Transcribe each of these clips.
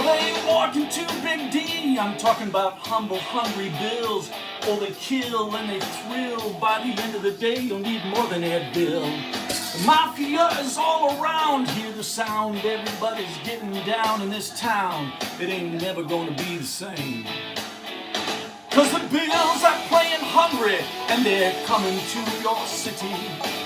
Well, they ain't walking to Big D. I'm talking about humble, hungry bills. Oh, they kill and they thrill. By the end of the day, you'll need more than Advil. The mafia is all around. Hear the sound. Everybody's getting down in this town. It ain't never gonna be the same. Cause the Bills are playing hungry and they're coming to your city.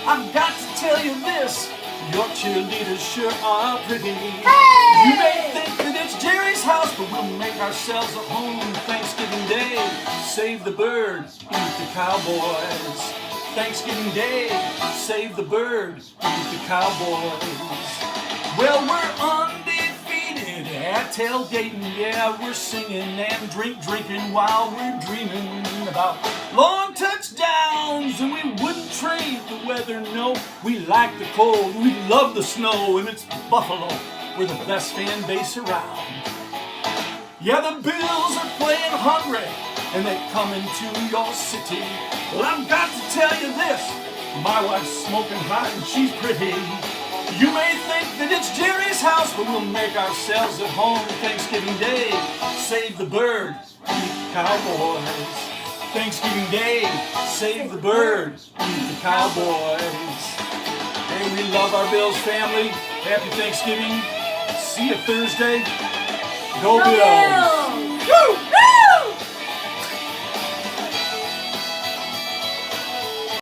I've got to tell you this, your cheerleaders sure are pretty. Hey! You may think that it's Jerry's house, but we'll make ourselves a home Thanksgiving Day. Save the bird, eat the Cowboys. Thanksgiving Day, save the bird, eat the Cowboys. Well, we're undefeated at tailgating, yeah, we're singing and drinking while we're dreaming about long touchdowns, and we wouldn't trade the weather, no. We like the cold, we love the snow, and it's Buffalo, we're the best fan base around. Yeah, the Bills are playing hungry, and they're coming to your city. Well, I've got to tell you this, my wife's smoking hot and she's pretty. You may think that it's Jerry's house, but we'll make ourselves at home Thanksgiving Day. Save the bird, eat the Cowboys. Thanksgiving Day, save the bird, eat the Cowboys. Hey, we love our Bills family. Happy Thanksgiving. See you Thursday. Go Bills! Woo!